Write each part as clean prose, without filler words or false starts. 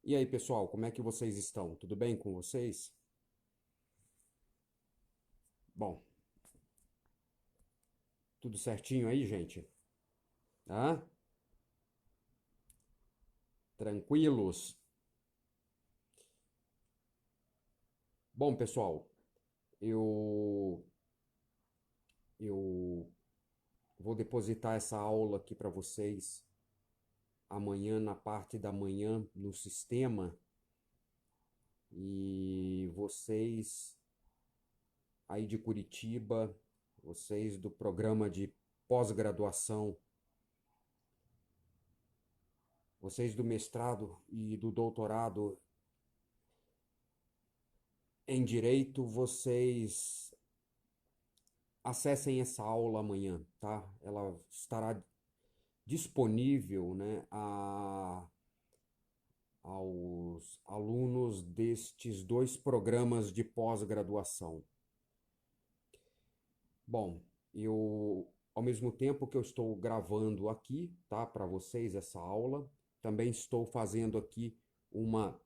E aí, pessoal, como é que vocês estão? Tudo bem com vocês? Bom, tudo certinho aí, gente? Ah, tranquilos? Bom, pessoal, eu eu vou depositar essa aula aqui para vocês amanhã na parte da manhã no sistema e vocês aí de Curitiba, vocês do programa de pós-graduação, vocês do mestrado e do doutorado em direito, vocês acessem essa aula amanhã, tá? Ela estará disponível, né, aos alunos destes dois programas de pós-graduação. Bom, ao mesmo tempo que eu estou gravando aqui, tá, para vocês essa aula, também estou fazendo aqui uma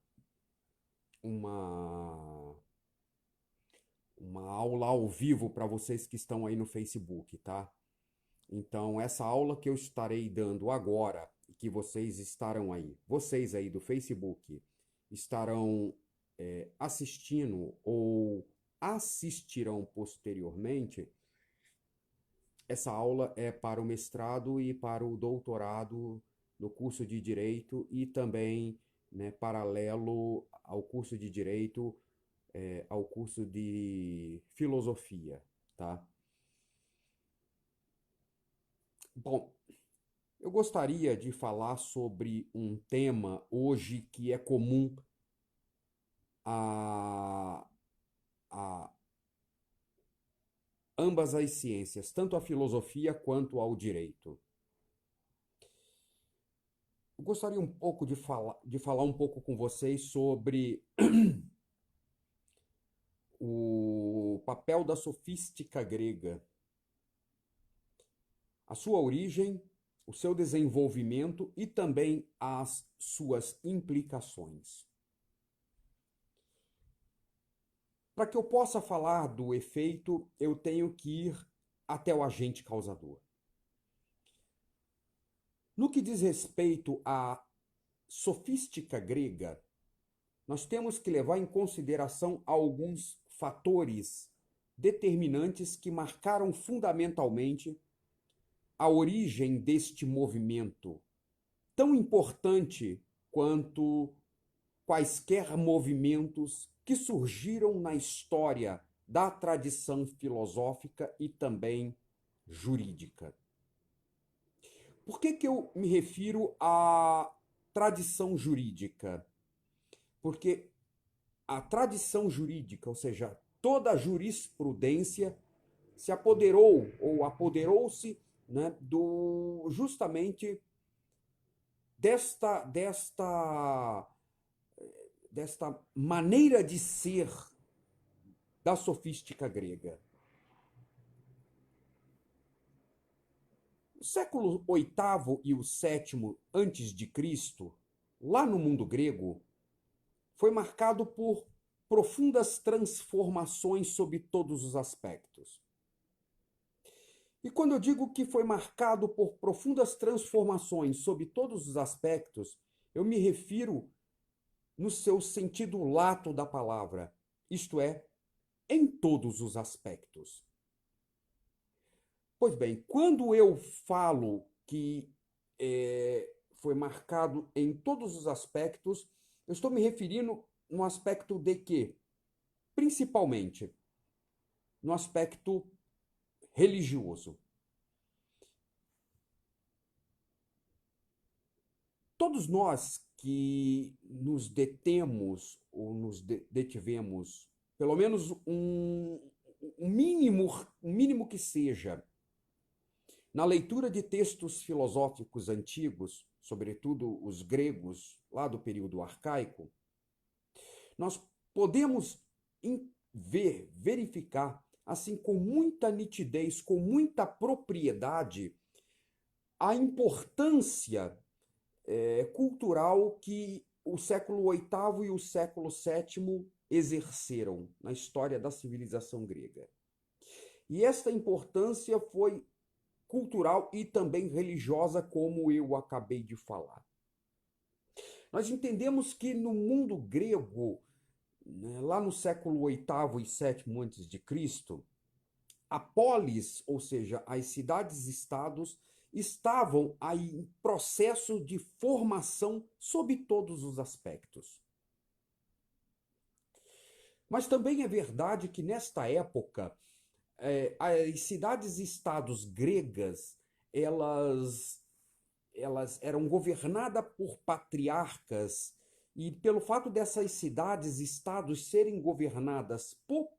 uma uma aula ao vivo para vocês que estão aí no Facebook, tá? Então, essa aula que eu estarei dando agora, que vocês estarão aí, vocês aí do Facebook, estarão assistindo ou assistirão posteriormente, essa aula é para o mestrado e para o doutorado no curso de Direito e também, né, paralelo ao curso de Direito, ao curso de Filosofia, tá? Bom, eu gostaria de falar sobre um tema hoje que é comum a, a ambas as ciências, tanto a filosofia quanto ao direito. Eu gostaria um pouco de falar um pouco com vocês sobre o papel da sofística grega, a sua origem, o seu desenvolvimento e também as suas implicações. Para que eu possa falar do efeito, eu tenho que ir até o agente causador. No que diz respeito à sofística grega, nós temos que levar em consideração alguns fatores determinantes que marcaram fundamentalmente a origem deste movimento, tão importante quanto quaisquer movimentos que surgiram na história da tradição filosófica e também jurídica. Por que eu me refiro à tradição jurídica? Porque a tradição jurídica, ou seja, toda a jurisprudência, se apoderou ou apoderou-se, né, justamente desta, desta, desta maneira de ser da sofística grega. O século VIII e o sétimo antes de Cristo, lá no mundo grego, foi marcado por profundas transformações sob todos os aspectos. E quando eu digo que foi marcado por profundas transformações sob todos os aspectos, eu me refiro no seu sentido lato da palavra, isto é, em todos os aspectos. Pois bem, quando eu falo que foi marcado em todos os aspectos, eu estou me referindo no aspecto de que, principalmente, no aspecto religioso. Todos nós que nos detemos ou nos detivemos, pelo menos um mínimo que seja, na leitura de textos filosóficos antigos, sobretudo os gregos, lá do período arcaico, nós podemos verificar, assim, com muita nitidez, com muita propriedade, a importância cultural que o século VIII e o século VII exerceram na história da civilização grega. E esta importância foi cultural e também religiosa, como eu acabei de falar. Nós entendemos que no mundo grego, né, lá no século VIII e VII a.C., a polis, ou seja, as cidades-estados, estavam aí em processo de formação sob todos os aspectos. Mas também é verdade que nesta época, as cidades-estados gregas, elas eram governadas por patriarcas, e pelo fato dessas cidades-estados serem governadas por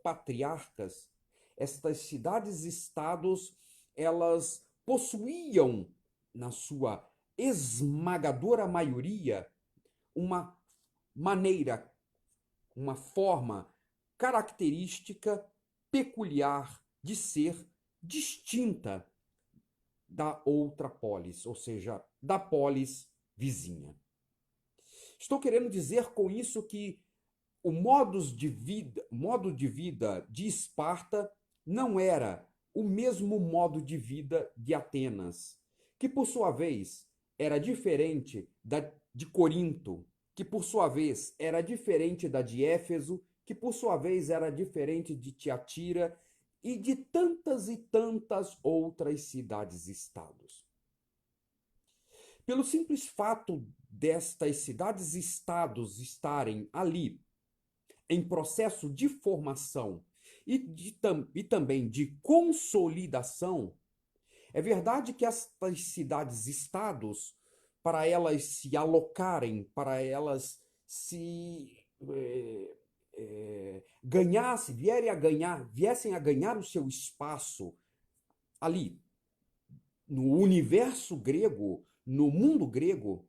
patriarcas, estas cidades-estados, elas possuíam, na sua esmagadora maioria, uma maneira, uma forma característica peculiar de ser distinta da outra polis, ou seja, da polis vizinha. Estou querendo dizer com isso que o modo de vida de Esparta não era o mesmo modo de vida de Atenas, que por sua vez era diferente da de Corinto, que por sua vez era diferente da de Éfeso, que por sua vez era diferente de Tiatira e de tantas e tantas outras cidades-estados. Pelo simples fato destas cidades-estados estarem ali em processo de formação e também de consolidação, é verdade que estas cidades-estados, para elas se alocarem, para elas se viessem a ganhar o seu espaço ali no universo grego, no mundo grego,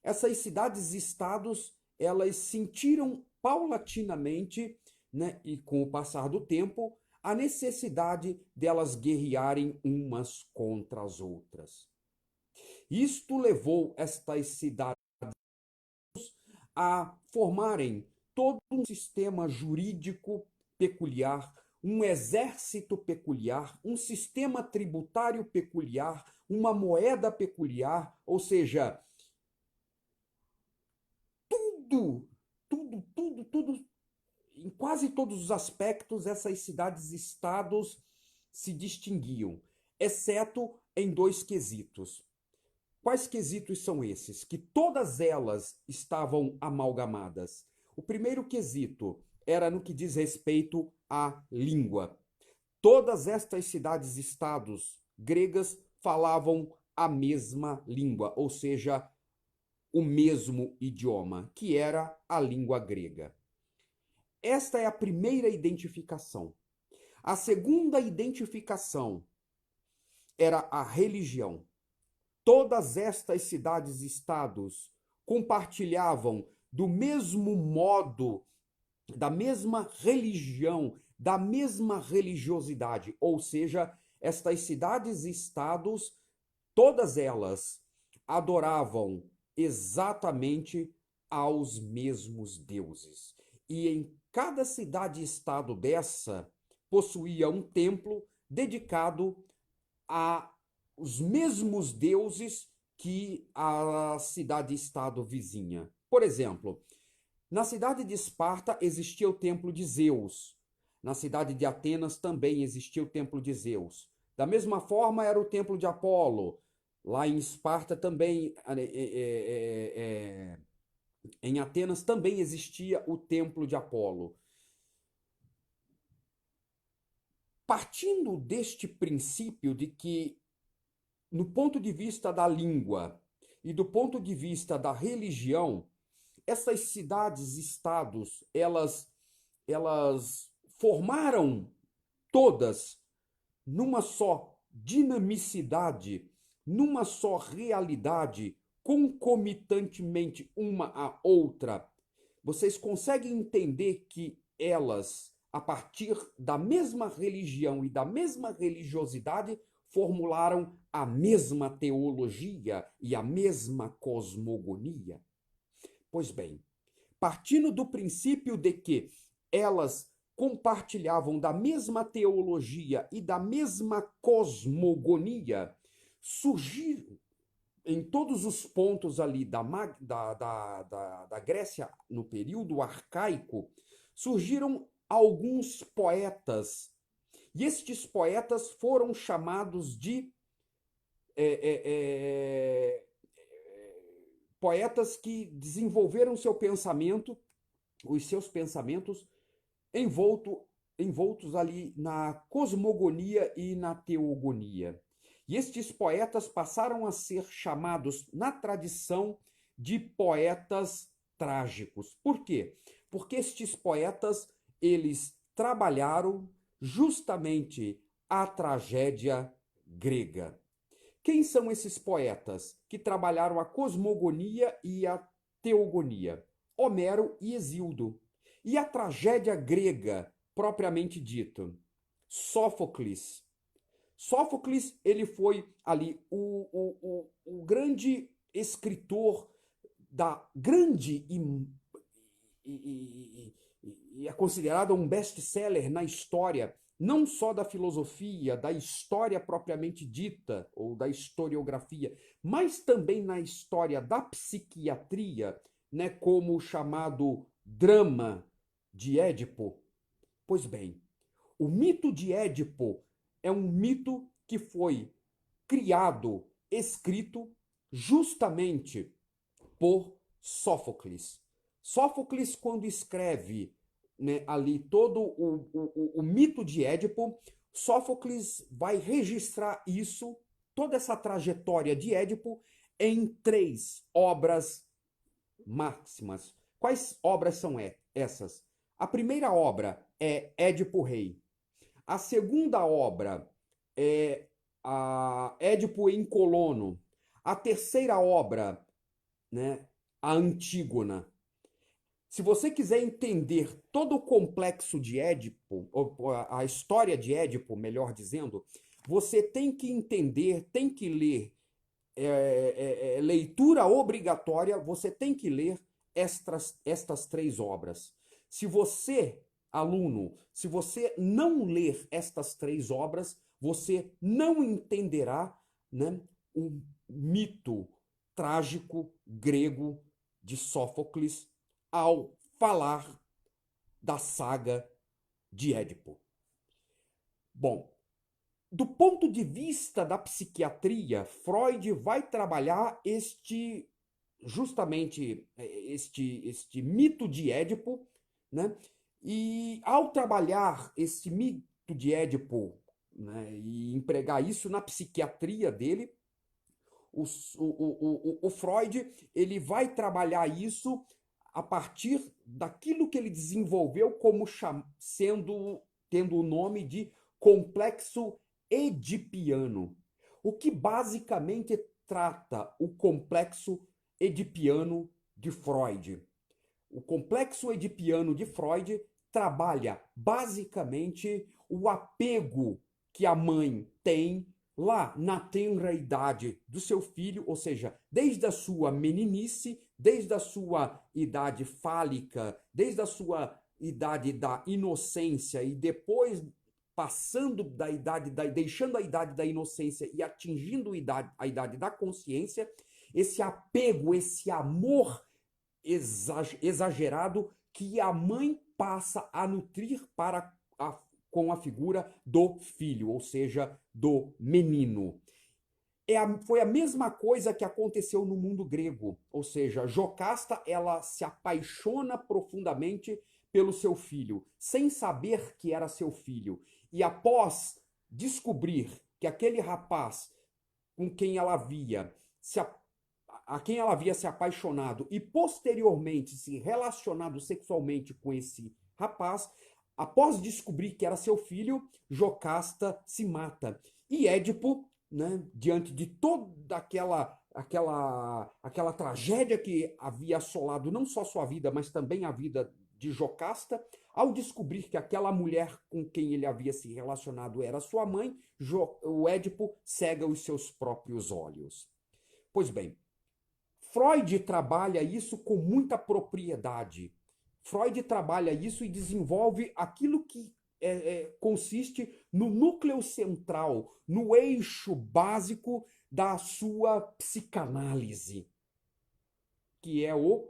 essas cidades-estados, elas sentiram paulatinamente, né, e com o passar do tempo, a necessidade delas guerrearem umas contra as outras. Isto levou estas cidades a formarem todo um sistema jurídico peculiar, um exército peculiar, um sistema tributário peculiar, uma moeda peculiar, ou seja, tudo, em quase todos os aspectos, essas cidades-estados se distinguiam, exceto em dois quesitos. Quais quesitos são esses? Que todas elas estavam amalgamadas. O primeiro quesito era no que diz respeito à língua. Todas estas cidades-estados gregas falavam a mesma língua, ou seja, o mesmo idioma, que era a língua grega. Esta é a primeira identificação. A segunda identificação era a religião. Todas estas cidades-estados compartilhavam do mesmo modo, da mesma religião, da mesma religiosidade, ou seja, estas cidades-estados, todas elas adoravam exatamente aos mesmos deuses. E em cada cidade-estado dessa possuía um templo dedicado aos mesmos deuses que a cidade-estado vizinha. Por exemplo, na cidade de Esparta existia o templo de Zeus. Na cidade de Atenas também existia o templo de Zeus. Da mesma forma era o templo de Apolo. Lá em Esparta também, em Atenas também existia o templo de Apolo. Partindo deste princípio de que, no ponto de vista da língua e do ponto de vista da religião, essas cidades-estados, elas formaram todas numa só dinamicidade, numa só realidade, concomitantemente uma à outra. Vocês conseguem entender que elas, a partir da mesma religião e da mesma religiosidade, formularam a mesma teologia e a mesma cosmogonia? Pois bem, partindo do princípio de que elas compartilhavam da mesma teologia e da mesma cosmogonia, surgiram em todos os pontos ali da Grécia, no período arcaico, surgiram alguns poetas. E estes poetas foram chamados de poetas que desenvolveram seu pensamento, os seus pensamentos, envoltos ali na cosmogonia e na teogonia. E estes poetas passaram a ser chamados, na tradição, de poetas trágicos. Por quê? Porque estes poetas, eles trabalharam justamente a tragédia grega. Quem são esses poetas que trabalharam a cosmogonia e a teogonia? Homero e Hesíodo. E a tragédia grega, propriamente dita? Sófocles. Sófocles, ele foi ali o grande escritor da grande e é considerado um best-seller na história, não só da filosofia, da história propriamente dita, ou da historiografia, mas também na história da psiquiatria, né, como o chamado drama de Édipo. Pois bem, o mito de Édipo é um mito que foi criado, escrito justamente por Sófocles. Sófocles, quando escreve, né, ali todo o mito de Édipo, Sófocles vai registrar isso, toda essa trajetória de Édipo, em 3 obras máximas. Quais obras são essas? A primeira obra é Édipo Rei. A segunda obra é a Édipo em Colono. A terceira obra, né, a Antígona. Se você quiser entender todo o complexo de Édipo, ou a história de Édipo, melhor dizendo, você tem que entender, tem que ler, leitura obrigatória, você tem que ler estas 3 obras. Se você, aluno, se você não ler estas 3 obras, você não entenderá, né, o mito trágico grego de Sófocles ao falar da saga de Édipo. Bom, do ponto de vista da psiquiatria, Freud vai trabalhar justamente este mito de Édipo, né? E ao trabalhar esse mito de Édipo, né, e empregar isso na psiquiatria dele, o Freud, ele vai trabalhar isso a partir daquilo que ele desenvolveu como tendo o nome de complexo edipiano, o que basicamente trata o complexo edipiano de Freud. O complexo edipiano de Freud trabalha basicamente o apego que a mãe tem lá na tenra idade do seu filho, ou seja, desde a sua meninice, desde a sua idade fálica, desde a sua idade da inocência e depois passando deixando a idade da inocência e atingindo a idade da consciência, esse apego, esse amor exagerado que a mãe passa a nutrir com a figura do filho, ou seja, do menino. Foi a mesma coisa que aconteceu no mundo grego, ou seja, Jocasta, ela se apaixona profundamente pelo seu filho, sem saber que era seu filho. E após descobrir que aquele rapaz com quem ela havia a quem ela havia se apaixonado e posteriormente se relacionado sexualmente com esse rapaz, após descobrir que era seu filho, Jocasta se mata. E Édipo, né, diante de toda aquela tragédia que havia assolado não só sua vida, mas também a vida de Jocasta, ao descobrir que aquela mulher com quem ele havia se relacionado era sua mãe, o Édipo cega os seus próprios olhos. Pois bem, Freud trabalha isso com muita propriedade. Freud trabalha isso e desenvolve aquilo que consiste no núcleo central, no eixo básico da sua psicanálise, que é o,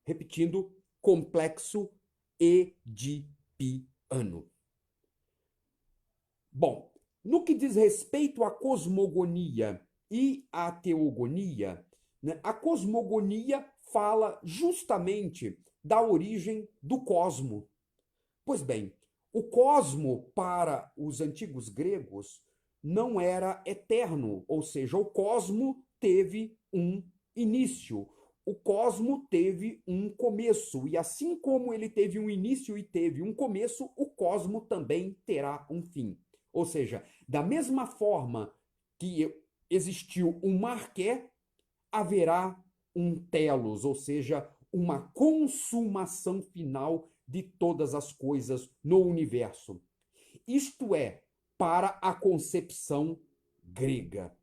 repetindo, complexo edipiano. Bom, no que diz respeito à cosmogonia e à teogonia, né, a cosmogonia fala justamente da origem do cosmo. Pois bem, o cosmo para os antigos gregos não era eterno, ou seja, o cosmo teve um início, o cosmo teve um começo, e assim como ele teve um início e teve um começo, o cosmo também terá um fim. Ou seja, da mesma forma que existiu um marqué, haverá um telos, ou seja, uma consumação final de todas as coisas no universo. Isto é, para a concepção grega.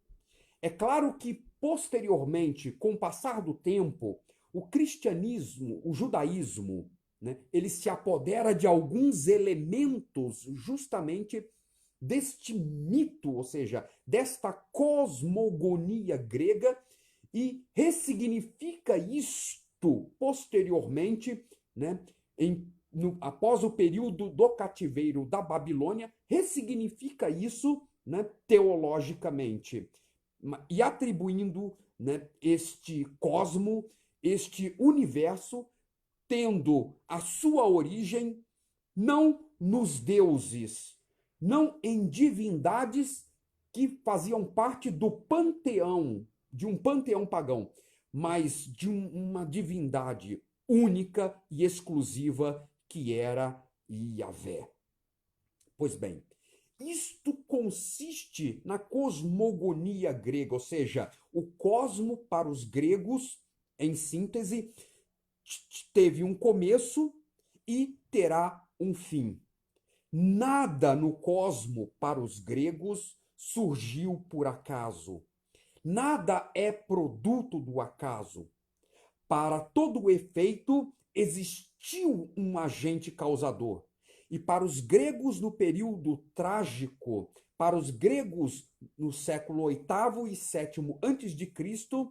É claro que, posteriormente, com o passar do tempo, o cristianismo, o judaísmo, né, ele se apodera de alguns elementos justamente deste mito, ou seja, desta cosmogonia grega, e ressignifica isto posteriormente, né, após o período do cativeiro da Babilônia, ressignifica isso, né, teologicamente, e atribuindo, né, este cosmo, este universo, tendo a sua origem não nos deuses, não em divindades que faziam parte do panteão, de um panteão pagão, mas de uma divindade única e exclusiva que era Yahvé. Pois bem, isto consiste na cosmogonia grega, ou seja, o cosmo para os gregos, em síntese, teve um começo e terá um fim. Nada no cosmo para os gregos surgiu por acaso. Nada é produto do acaso. Para todo efeito, existiu um agente causador. E para os gregos no período trágico, para os gregos no século VIII e VII a.C.,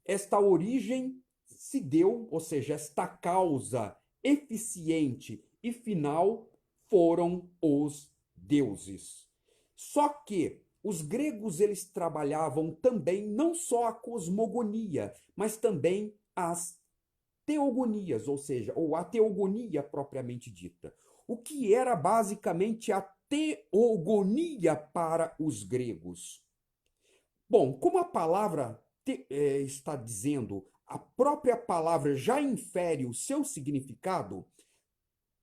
esta origem se deu, ou seja, esta causa eficiente e final foram os deuses. Só que os gregos eles trabalhavam também não só a cosmogonia, mas também as teogonias, ou seja, ou a teogonia propriamente dita. O que era basicamente a teogonia para os gregos? Bom, como a palavra está dizendo, a própria palavra já infere o seu significado.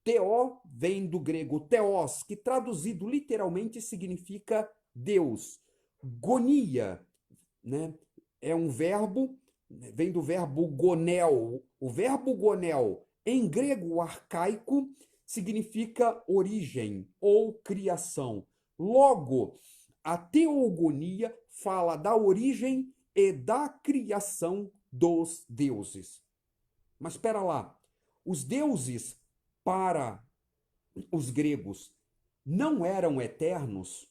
Theó vem do grego theos, que traduzido literalmente significa Deus. Gonia, né, é um verbo, vem do verbo gonel. O verbo gonel, em grego arcaico, significa origem ou criação. Logo, a teogonia fala da origem e da criação dos deuses. Mas espera lá, os deuses para os gregos não eram eternos,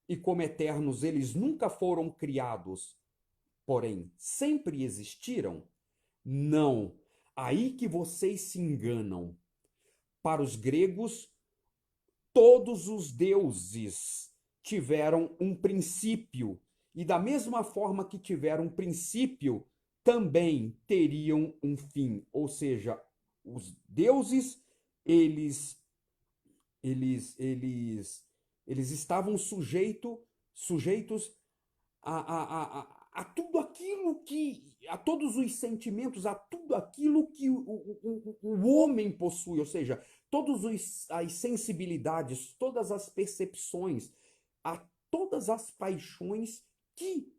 e como eternos eles nunca foram criados, porém sempre existiram? Não. Aí que vocês se enganam. Para os gregos, todos os deuses tiveram um princípio, e da mesma forma que tiveram um princípio, também teriam um fim. Ou seja, os deuses eles estavam sujeitos a tudo aquilo a todos os sentimentos, a tudo aquilo que o homem possui, ou seja, todas as sensibilidades, todas as percepções, a todas as paixões que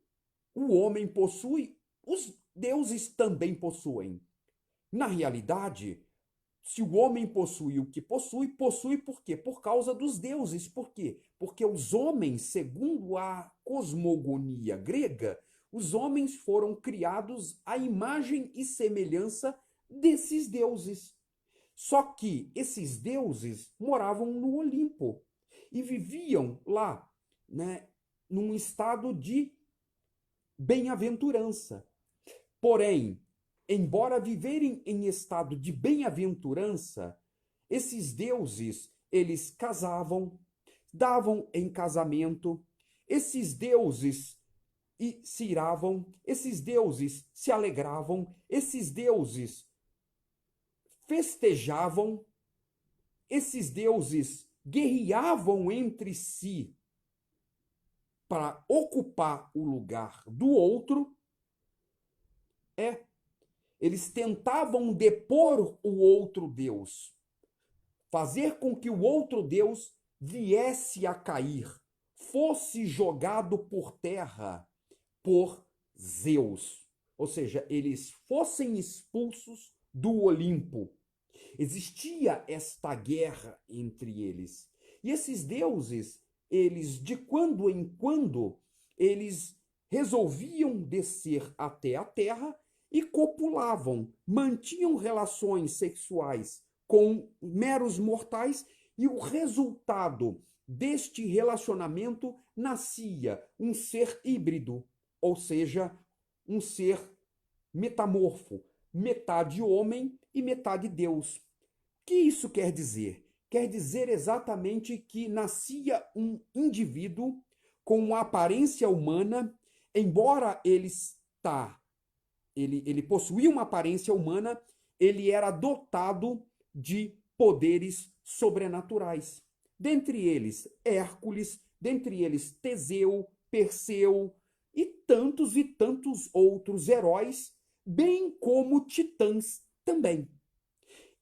o homem possui, os deuses também possuem. Na realidade, se o homem possui o que possui, possui por quê? Por causa dos deuses. Por quê? Porque os homens, segundo a cosmogonia grega, Os homens foram criados à imagem e semelhança desses deuses. Só que esses deuses moravam no Olimpo e viviam lá, né, num estado de bem-aventurança. Porém, embora viverem em estado de bem-aventurança, esses deuses, eles casavam, davam em casamento, esses deuses se iravam, esses deuses se alegravam, esses deuses festejavam, esses deuses guerreavam entre si para ocupar o lugar do outro. Eles tentavam depor o outro Deus, fazer com que o outro Deus viesse a cair, fosse jogado por terra por Zeus. Ou seja, eles fossem expulsos do Olimpo. Existia esta guerra entre eles. E esses deuses, eles de quando em quando, eles resolviam descer até a terra e copulavam, mantinham relações sexuais com meros mortais, e o resultado deste relacionamento nascia um ser híbrido, ou seja, um ser metamorfo, metade homem e metade Deus. O que isso quer dizer? Quer dizer exatamente que nascia um indivíduo com uma aparência humana, embora ele possuía uma aparência humana, ele era dotado de poderes sobrenaturais. Dentre eles, Hércules, dentre eles, Teseu, Perseu e tantos outros heróis, bem como titãs também.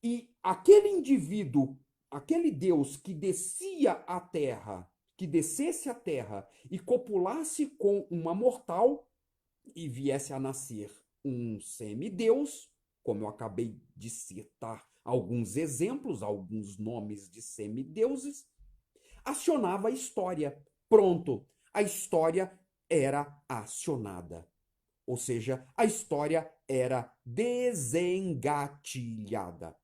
E aquele indivíduo, aquele Deus que descia à terra, que descesse à terra e copulasse com uma mortal e viesse a nascer um semideus, como eu acabei de citar alguns exemplos, alguns nomes de semideuses, acionava a história. Pronto, a história era acionada. Ou seja, a história era desengatilhada.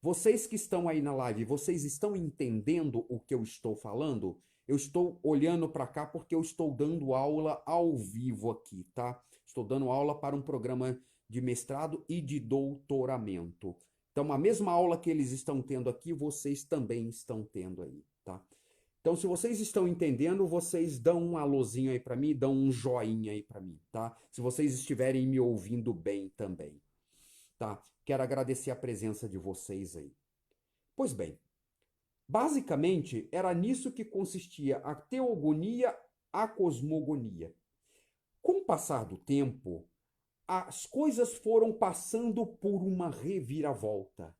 Vocês que estão aí na live, vocês estão entendendo o que eu estou falando? Eu estou olhando para cá porque eu estou dando aula ao vivo aqui, tá? Estou dando aula para um programa de mestrado e de doutoramento. Então, a mesma aula que eles estão tendo aqui, vocês também estão tendo aí, tá? Então, se vocês estão entendendo, vocês dão um alôzinho aí para mim, dão um joinha aí para mim, tá? Se vocês estiverem me ouvindo bem também, tá? Quero agradecer a presença de vocês aí. Pois bem, basicamente era nisso que consistia a teogonia, a cosmogonia. Com o passar do tempo, as coisas foram passando por uma reviravolta.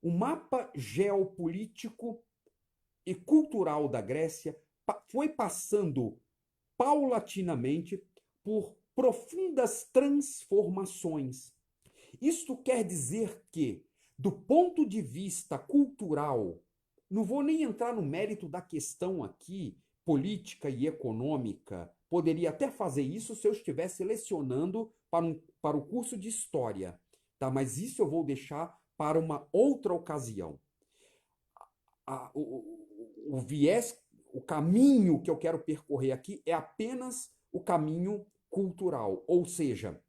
O mapa geopolítico e cultural da Grécia foi passando paulatinamente por profundas transformações. Isto quer dizer que, do ponto de vista cultural, não vou nem entrar no mérito da questão aqui, política e econômica, poderia até fazer isso se eu estivesse lecionando para o curso de História, tá? Mas isso eu vou deixar para uma outra ocasião. O viés, o caminho que eu quero percorrer aqui é apenas o caminho cultural, ou seja,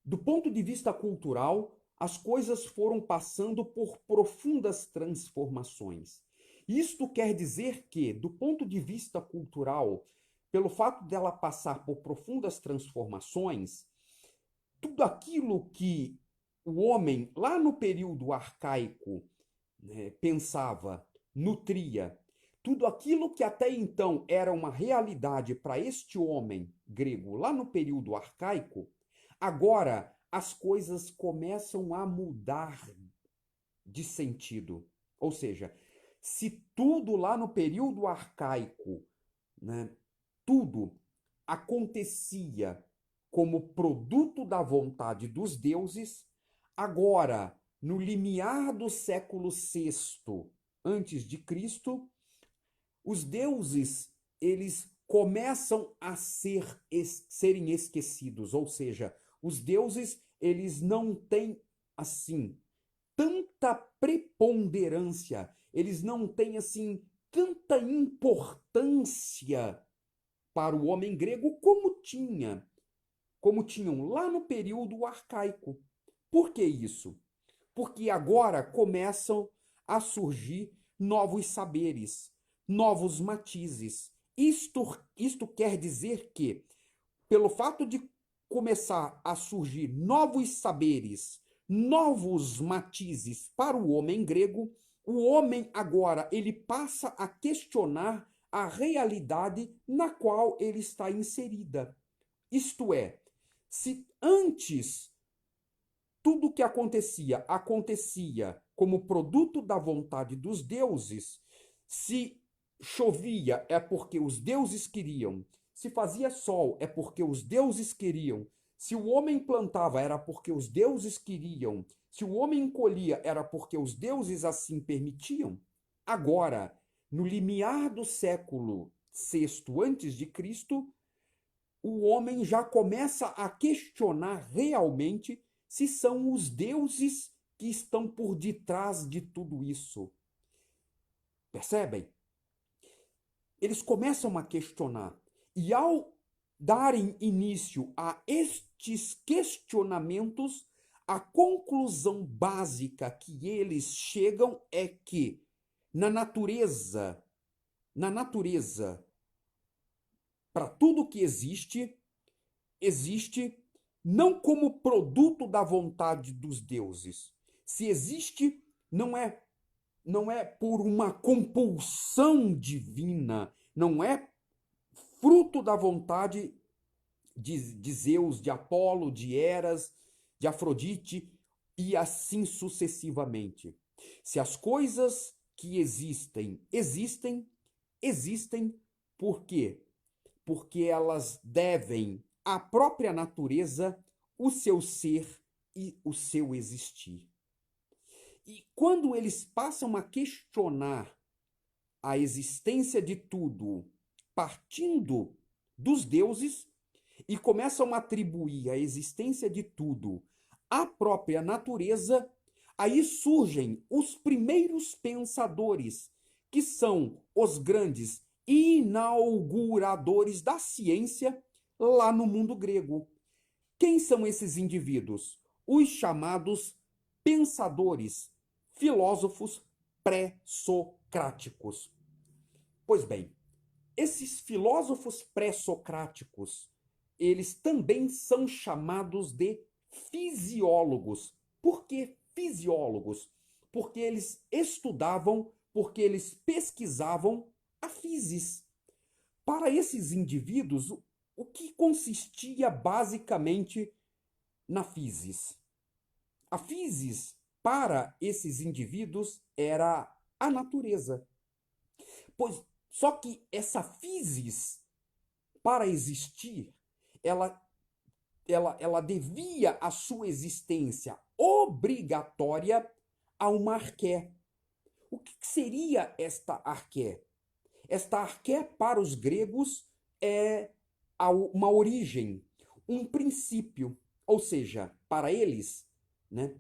do ponto de vista cultural, as coisas foram passando por profundas transformações. Isto quer dizer que, do ponto de vista cultural, pelo fato dela passar por profundas transformações, tudo aquilo que o homem, lá no período arcaico, né, pensava, nutria, tudo aquilo que até então era uma realidade para este homem grego, lá no período arcaico, agora as coisas começam a mudar de sentido. Ou seja, se tudo lá no período arcaico, né, tudo acontecia como produto da vontade dos deuses, agora, no limiar do século VI antes de Cristo, os deuses, eles começam a serem esquecidos, ou seja, os deuses, eles não têm, assim, tanta preponderância, eles não têm, assim, tanta importância para o homem grego como tinham lá no período arcaico. Por que isso? Porque agora começam a surgir novos saberes, novos matizes. Isto quer dizer que, pelo fato de começar a surgir novos saberes, novos matizes para o homem grego, o homem agora ele passa a questionar a realidade na qual ele está inserida. Isto é, se antes tudo o que acontecia como produto da vontade dos deuses, se chovia é porque os deuses queriam, se fazia sol é porque os deuses queriam, se o homem plantava era porque os deuses queriam, se o homem colhia era porque os deuses assim permitiam. Agora, no limiar do século VI antes de Cristo, o homem já começa a questionar realmente se são os deuses que estão por detrás de tudo isso. Percebem? Eles começam a questionar. E ao darem início a estes questionamentos, a conclusão básica que eles chegam é que na natureza, para tudo que existe não como produto da vontade dos deuses. Se existe, não é por uma compulsão divina, não é fruto da vontade de Zeus, de Apolo, de Heras, de Afrodite e assim sucessivamente. Se as coisas que existem por quê? Porque elas devem à própria natureza o seu ser e o seu existir. E quando eles passam a questionar a existência de tudo partindo dos deuses e começam a atribuir a existência de tudo à própria natureza, aí surgem os primeiros pensadores, que são os grandes inauguradores da ciência lá no mundo grego. Quem são esses indivíduos? Os chamados pensadores, filósofos pré-socráticos. Pois bem, esses filósofos pré-socráticos, eles também são chamados de fisiólogos. Por que fisiólogos? Porque eles estudavam, porque eles pesquisavam a physis. Para esses indivíduos, o que consistia basicamente na physis? A physis, para esses indivíduos, era a natureza. Pois, só que essa physis, para existir, ela devia a sua existência obrigatória a uma arqué. O que seria esta arqué? Esta arqué, para os gregos, é uma origem, um princípio. Ou seja, para eles, né,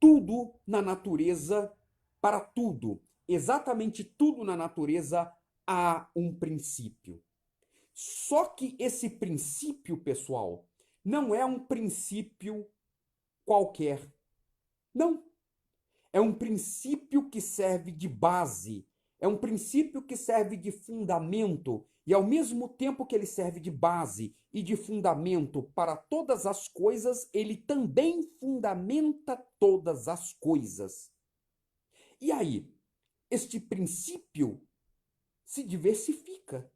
tudo na natureza, para tudo, exatamente tudo na natureza, há um princípio. Só que esse princípio, pessoal, não é um princípio qualquer. Não. É um princípio que serve de base, é um princípio que serve de fundamento, e ao mesmo tempo que ele serve de base e de fundamento para todas as coisas, ele também fundamenta todas as coisas. E aí, este princípio se diversifica.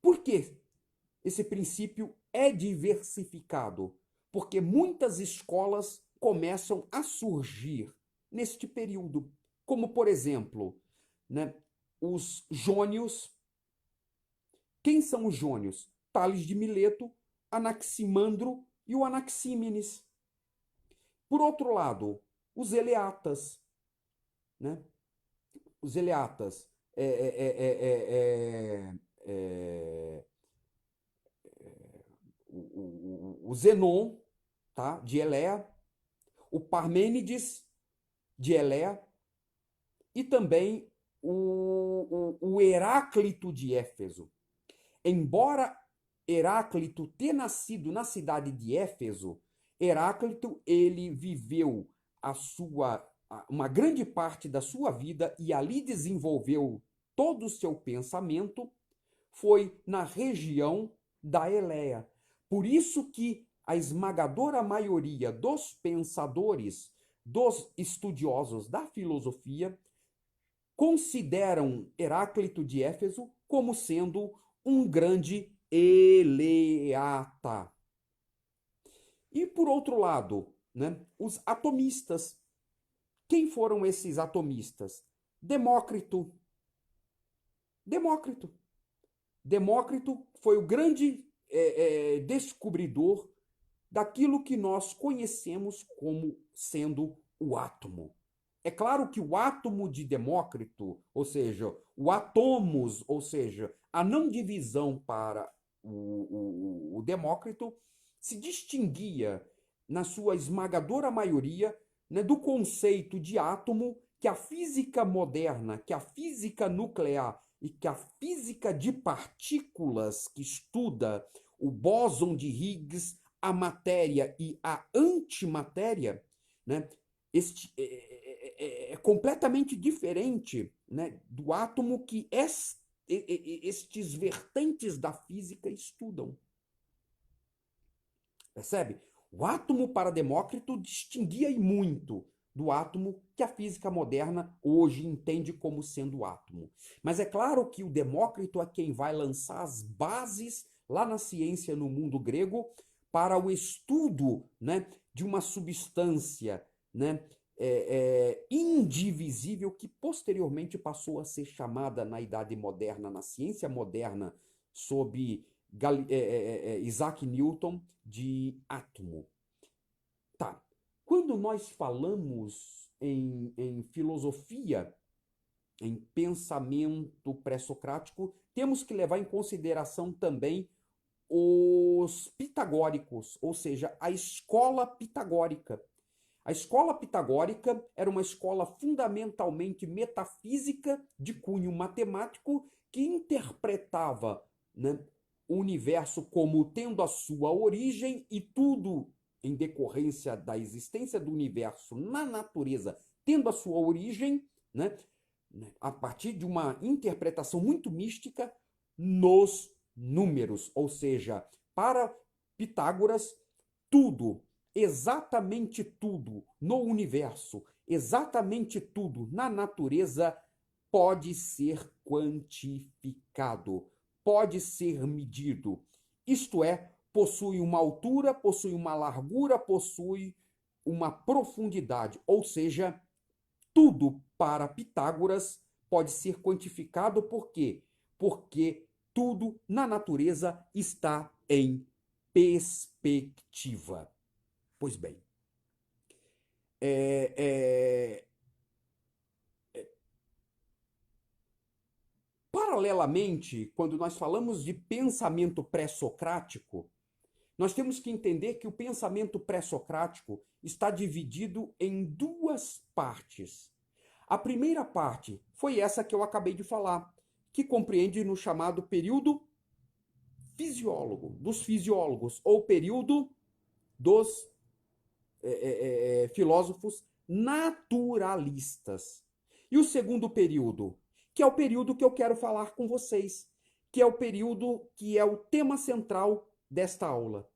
Por que esse princípio é diversificado? Porque muitas escolas começam a surgir neste período, como, por exemplo, né, os jônios. Quem são os jônios? Tales de Mileto, Anaximandro e o Anaxímenes. Por outro lado, os eleatas. Né? Os eleatas. é, o Zenon, tá? De Elea, o Parmênides de Elea e também o Heráclito de Éfeso. Embora Heráclito tenha nascido na cidade de Éfeso, Heráclito ele viveu uma grande parte da sua vida e ali desenvolveu todo o seu pensamento foi na região da Eleia. Por isso que a esmagadora maioria dos pensadores, dos estudiosos da filosofia, consideram Heráclito de Éfeso como sendo um grande eleata. E por outro lado, né, os atomistas. Quem foram esses atomistas? Demócrito. Demócrito. Demócrito foi o grande descobridor daquilo que nós conhecemos como sendo o átomo. É claro que o átomo de Demócrito, ou seja, o átomos, ou seja, a não divisão para o Demócrito, se distinguia, na sua esmagadora maioria, né, do conceito de átomo que a física moderna, que a física nuclear e que a física de partículas que estuda o bóson de Higgs, a matéria e a antimatéria, né, é completamente diferente, né, do átomo que estes vertentes da física estudam. Percebe? O átomo para Demócrito distinguia muito do átomo que a física moderna hoje entende como sendo o átomo. Mas é claro que o Demócrito é quem vai lançar as bases lá na ciência no mundo grego para o estudo, né, de uma substância, né, indivisível que posteriormente passou a ser chamada na Idade Moderna, na ciência moderna, sob Isaac Newton, de átomo. Tá. Quando nós falamos em filosofia, em pensamento pré-socrático, temos que levar em consideração também os pitagóricos, ou seja, a escola pitagórica. A escola pitagórica era uma escola fundamentalmente metafísica de cunho matemático que interpretava, né, o universo como tendo a sua origem e tudo em decorrência da existência do universo na natureza tendo a sua origem, né, a partir de uma interpretação muito mística nos números, ou seja, para Pitágoras, tudo, exatamente tudo no universo, exatamente tudo na natureza pode ser quantificado, pode ser medido. Isto é, possui uma altura, possui uma largura, possui uma profundidade, ou seja, tudo para Pitágoras pode ser quantificado. Por quê? Porque tudo na natureza está em perspectiva. Pois bem, paralelamente, quando nós falamos de pensamento pré-socrático, nós temos que entender que o pensamento pré-socrático está dividido em duas partes. A primeira parte foi essa que eu acabei de falar, que compreende no chamado período fisiólogo, dos fisiólogos, ou período dos filósofos naturalistas. E o segundo período, que é o período que eu quero falar com vocês, que é o período que é o tema central desta aula.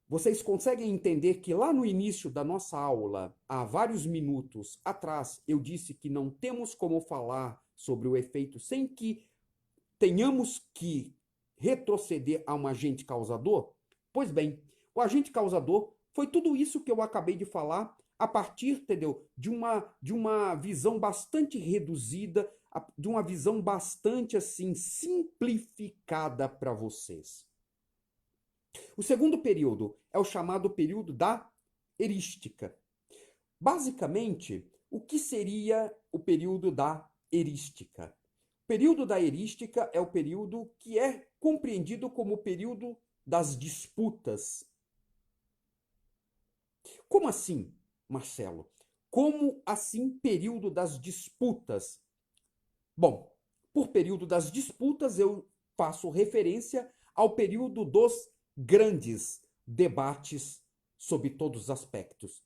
Vocês conseguem entender que lá no início da nossa aula, há vários minutos atrás, eu disse que não temos como falar sobre o efeito sem que tenhamos que retroceder a um agente causador? Pois bem, o agente causador foi tudo isso que eu acabei de falar a partir, entendeu, de uma visão bastante reduzida, de uma visão bastante assim simplificada para vocês. O segundo período é o chamado período da erística. Basicamente, o que seria o período da erística? período da erística é o período que é compreendido como o período das disputas. Como assim, Marcelo? Como assim período das disputas? Bom, por período das disputas eu faço referência ao período dos grandes debates sobre todos os aspectos.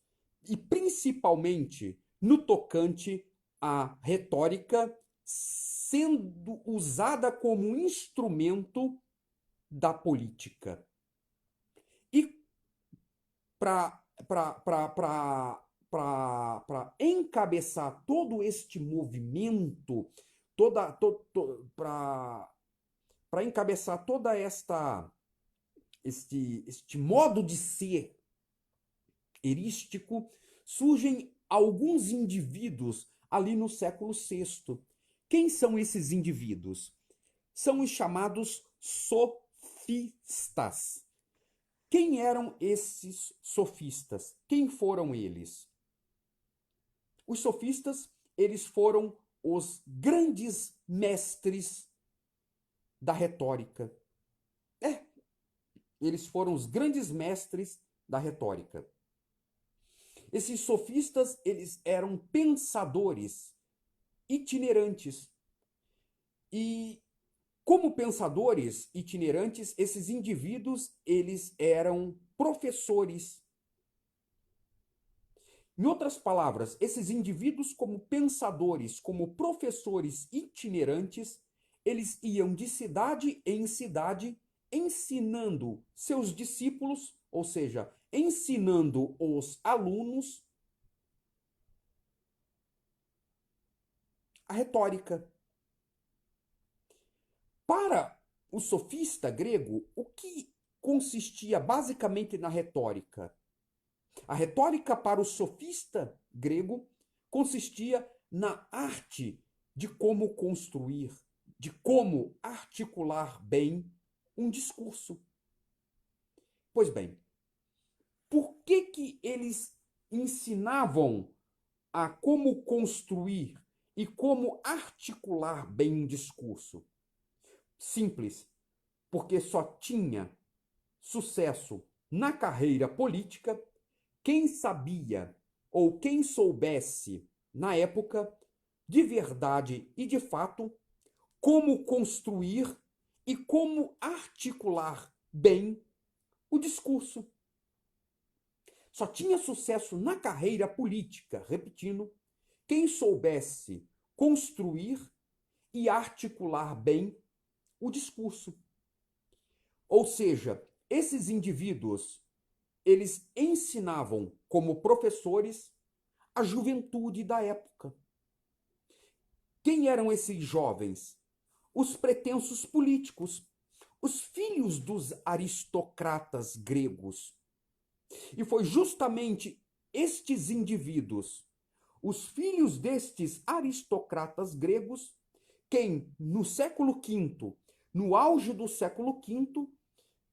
E principalmente no tocante à retórica sendo usada como instrumento da política. E para encabeçar todo este movimento, para encabeçar toda este modo de ser erístico, surgem alguns indivíduos ali no século VI. Quem são esses indivíduos? São os chamados sofistas. Quem eram esses sofistas? Quem foram eles? Os sofistas, eles foram os grandes mestres da retórica. Eles foram os grandes mestres da retórica. Esses sofistas, eles eram pensadores itinerantes. E como pensadores itinerantes, esses indivíduos, eles eram professores. Em outras palavras, esses indivíduos como pensadores, como professores itinerantes, eles iam de cidade em cidade ensinando seus discípulos, ou seja, ensinando os alunos a retórica. Para o sofista grego, o que consistia basicamente na retórica? A retórica para o sofista grego consistia na arte de como construir, de como articular bem um discurso. Pois bem, por que eles ensinavam a como construir e como articular bem um discurso? Simples, porque só tinha sucesso na carreira política quem sabia ou quem soubesse, na época, de verdade e de fato, como construir e como articular bem o discurso. Só tinha sucesso na carreira política, repetindo, quem soubesse construir e articular bem o discurso. Ou seja, esses indivíduos, eles ensinavam como professores a juventude da época. Quem eram esses jovens? Os pretensos políticos, os filhos dos aristocratas gregos. E foi justamente estes indivíduos, os filhos destes aristocratas gregos, quem no século V, no auge do século V,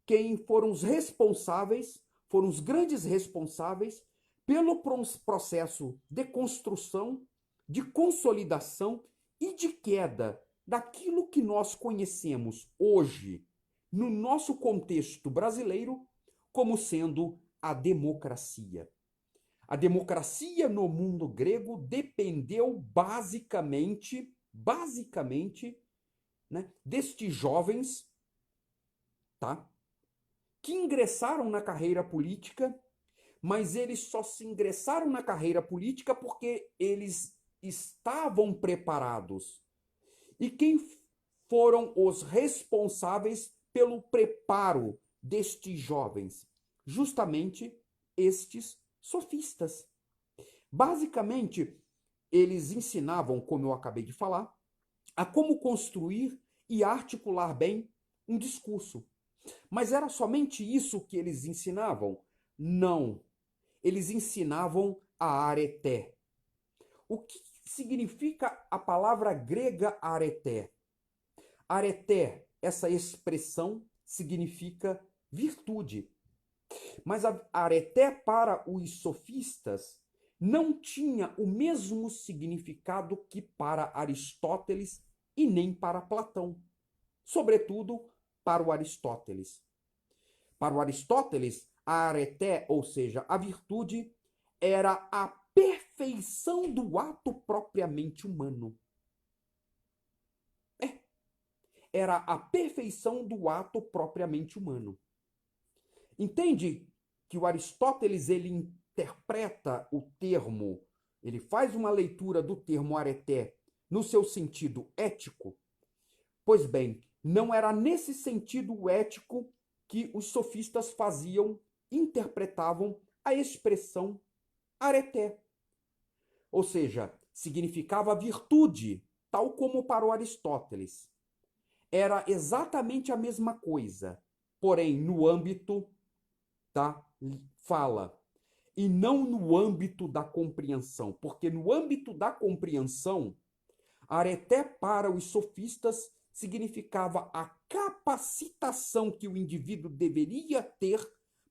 quem foram os responsáveis, foram os grandes responsáveis pelo processo de construção, de consolidação e de queda daquilo que nós conhecemos hoje, no nosso contexto brasileiro, como sendo a democracia. A democracia no mundo grego dependeu basicamente, né, destes jovens, tá? Que ingressaram na carreira política, mas eles só se ingressaram na carreira política porque eles estavam preparados. E quem foram os responsáveis pelo preparo destes jovens? Justamente estes sofistas. Basicamente, eles ensinavam, como eu acabei de falar, a como construir e articular bem um discurso. Mas era somente isso que eles ensinavam? Não. Eles ensinavam a areté. O que significa a palavra grega areté? Areté, essa expressão significa virtude. Mas a areté para os sofistas não tinha o mesmo significado que para Aristóteles e nem para Platão, sobretudo para o Aristóteles. Para o Aristóteles, a areté, ou seja, a virtude, era a perfeição do ato propriamente humano. Era a perfeição do ato propriamente humano. Entende que o Aristóteles ele interpreta o termo, ele faz uma leitura do termo areté no seu sentido ético? Pois bem, não era nesse sentido ético que os sofistas interpretavam a expressão areté. Ou seja, significava virtude, tal como para o Aristóteles. Era exatamente a mesma coisa, porém no âmbito da fala e não no âmbito da compreensão, porque no âmbito da compreensão, areté para os sofistas significava a capacitação que o indivíduo deveria ter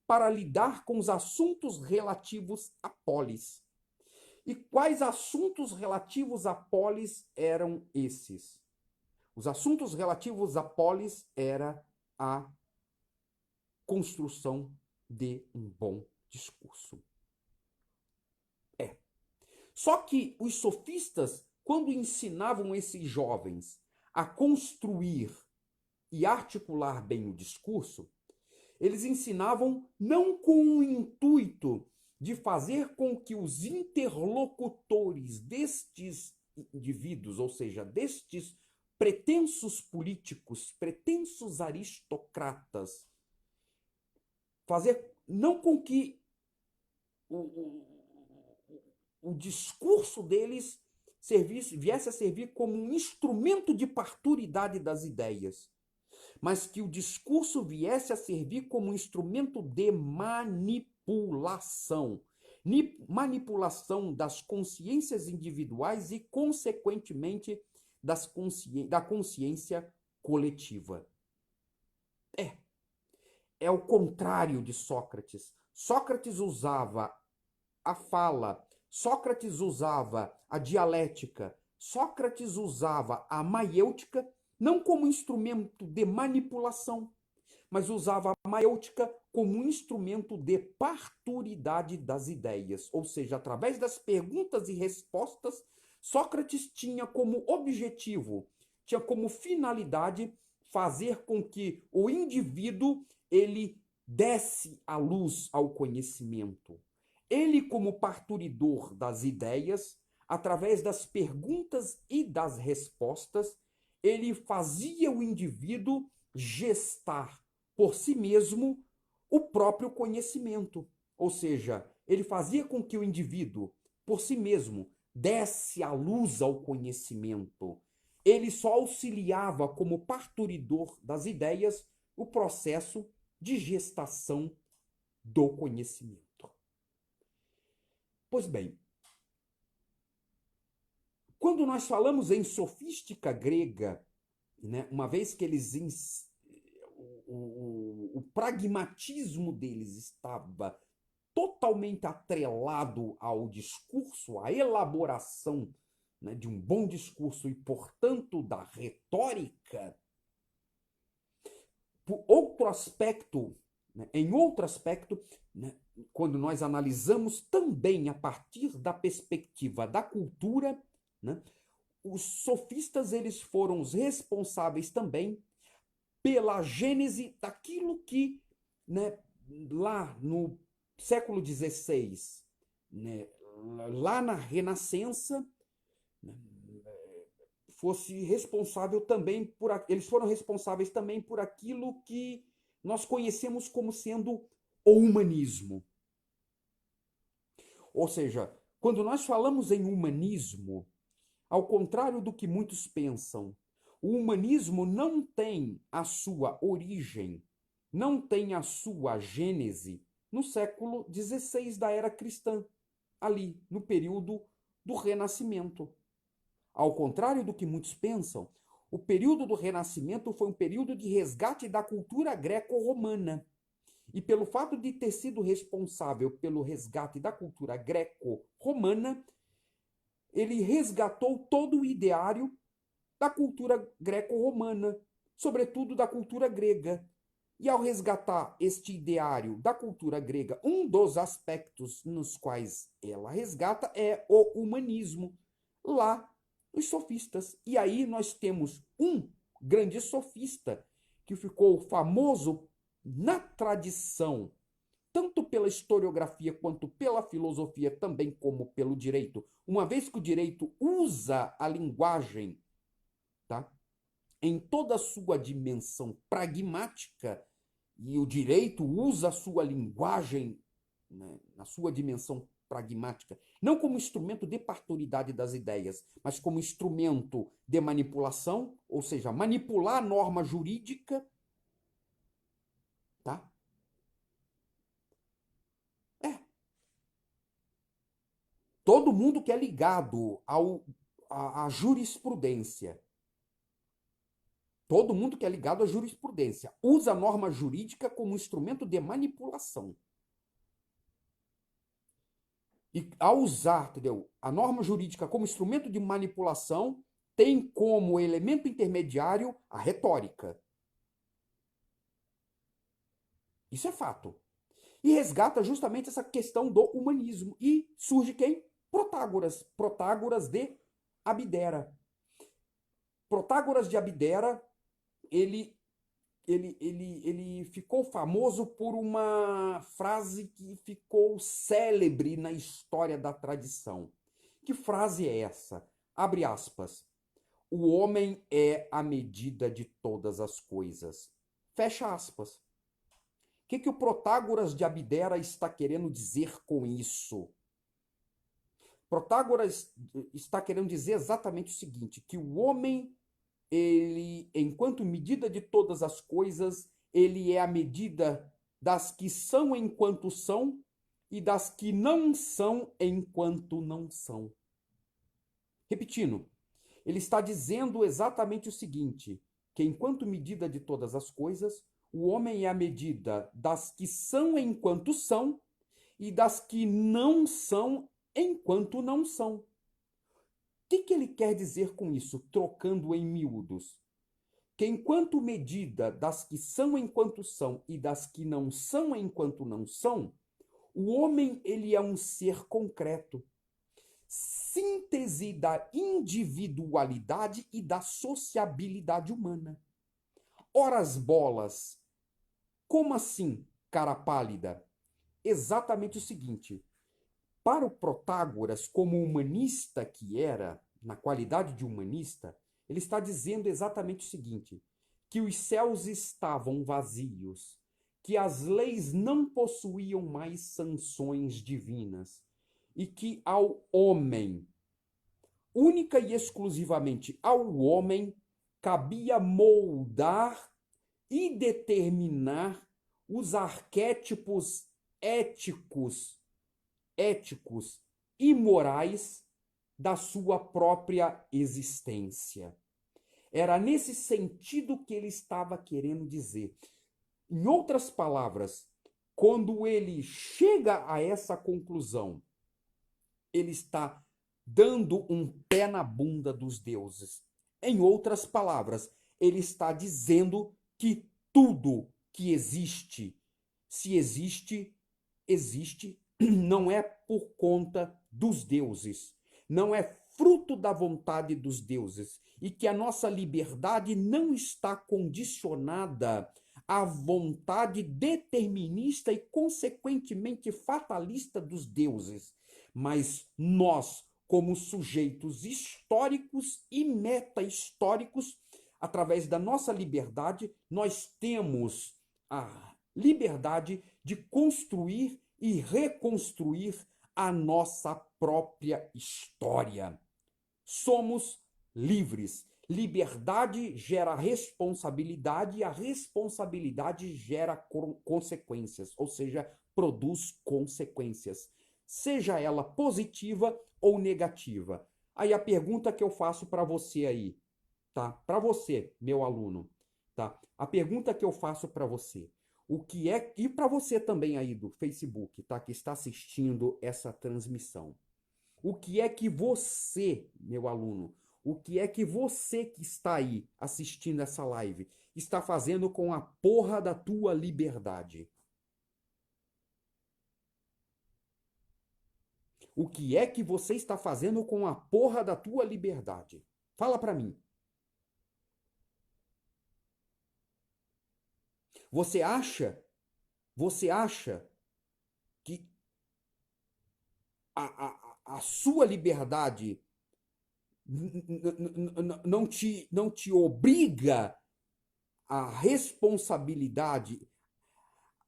para lidar com os assuntos relativos à polis. E quais assuntos relativos à polis eram esses? Os assuntos relativos à polis era a construção de um bom discurso. Só que os sofistas, quando ensinavam esses jovens a construir e articular bem o discurso, eles ensinavam não com o intuito de fazer com que os interlocutores destes indivíduos, ou seja, destes pretensos políticos, pretensos aristocratas, fazer não com que o discurso deles viesse a servir como um instrumento de parturidade das ideias, mas que o discurso viesse a servir como um instrumento de manipulação. Manipulação das consciências individuais e, consequentemente, da consciência coletiva. É o contrário de Sócrates. Sócrates usava a fala, Sócrates usava a dialética, Sócrates usava a maiêutica não como instrumento de manipulação, mas usava a maiêutica como um instrumento de parturidade das ideias, ou seja, através das perguntas e respostas, Sócrates tinha como objetivo, tinha como finalidade fazer com que o indivíduo ele desse a luz ao conhecimento. Ele, como parturidor das ideias, através das perguntas e das respostas, ele fazia o indivíduo gestar por si mesmo o próprio conhecimento. Ou seja, ele fazia com que o indivíduo, por si mesmo, desse a luz ao conhecimento. Ele só auxiliava, como parturidor das ideias, o processo de gestação do conhecimento. Pois bem, quando nós falamos em sofística grega, né, uma vez que o pragmatismo deles estava totalmente atrelado ao discurso, à elaboração, né, de um bom discurso e, portanto, da retórica, por outro aspecto, né, em outro aspecto, né, quando nós analisamos também a partir da perspectiva da cultura, né, os sofistas eles foram os responsáveis também pela gênese daquilo que, né, lá no século XVI, né, lá na Renascença, né, fosse responsável também eles foram responsáveis também por aquilo que nós conhecemos como sendo o humanismo. Ou seja, quando nós falamos em humanismo, ao contrário do que muitos pensam, o humanismo não tem a sua origem, não tem a sua gênese no século XVI da era cristã, ali, no período do Renascimento. Ao contrário do que muitos pensam, o período do Renascimento foi um período de resgate da cultura greco-romana. E pelo fato de ter sido responsável pelo resgate da cultura greco-romana, ele resgatou todo o ideário da cultura greco-romana, sobretudo da cultura grega. E ao resgatar este ideário da cultura grega, um dos aspectos nos quais ela resgata é o humanismo, lá os sofistas. E aí nós temos um grande sofista que ficou famoso na tradição, tanto pela historiografia quanto pela filosofia, também como pelo direito, uma vez que o direito usa a linguagem, tá, em toda a sua dimensão pragmática, e o direito usa a sua linguagem, né, na sua dimensão pragmática, não como instrumento de partoridade das ideias, mas como instrumento de manipulação, ou seja, manipular a norma jurídica, tá? É, todo mundo que é ligado à jurisprudência, todo mundo que é ligado à jurisprudência, usa a norma jurídica como instrumento de manipulação. E ao usar, entendeu, a norma jurídica como instrumento de manipulação, tem como elemento intermediário a retórica. Isso é fato. E resgata justamente essa questão do humanismo. E surge quem? Protágoras. Protágoras de Abdera. Protágoras de Abdera, ele ficou famoso por uma frase que ficou célebre na história da tradição. Que frase é essa? Abre aspas. O homem é a medida de todas as coisas. Fecha aspas. O que o Protágoras de Abdera está querendo dizer com isso? Protágoras está querendo dizer exatamente o seguinte, que o homem, ele, enquanto medida de todas as coisas, ele é a medida das que são enquanto são e das que não são enquanto não são. Repetindo, ele está dizendo exatamente o seguinte, que enquanto medida de todas as coisas, o homem é a medida das que são enquanto são e das que não são enquanto não são. O que ele quer dizer com isso, trocando em miúdos? Que enquanto medida das que são enquanto são e das que não são enquanto não são, o homem ele é um ser concreto, síntese da individualidade e da sociabilidade humana. Ora as bolas, como assim, cara pálida? Exatamente o seguinte, para o Protágoras, como humanista que era, na qualidade de humanista, ele está dizendo exatamente o seguinte, que os céus estavam vazios, que as leis não possuíam mais sanções divinas, e que ao homem, única e exclusivamente ao homem, cabia moldar e determinar os arquétipos éticos e morais da sua própria existência. Era nesse sentido que ele estava querendo dizer. Em outras palavras, quando ele chega a essa conclusão, ele está dando um pé na bunda dos deuses. Em outras palavras, ele está dizendo que tudo que existe, se existe, existe, não é por conta dos deuses, não é fruto da vontade dos deuses, e que a nossa liberdade não está condicionada à vontade determinista e, consequentemente, fatalista dos deuses, mas nós, como sujeitos históricos e meta-históricos, através da nossa liberdade, nós temos a liberdade de construir e reconstruir a nossa própria história. Somos livres. Liberdade gera responsabilidade e a responsabilidade gera consequências, ou seja, produz consequências, seja ela positiva ou negativa. Aí a pergunta que eu faço para você aí, tá? Para você, meu aluno, tá? A pergunta que eu faço para você, o que é, e para você também aí do Facebook, tá? Que está assistindo essa transmissão. O que é que você, meu aluno, O que é que você que está aí assistindo essa live está fazendo com a porra da tua liberdade? O que é que você está fazendo com a porra da tua liberdade? Fala pra mim. Você acha, você acha que a sua liberdade não te obriga à responsabilidade,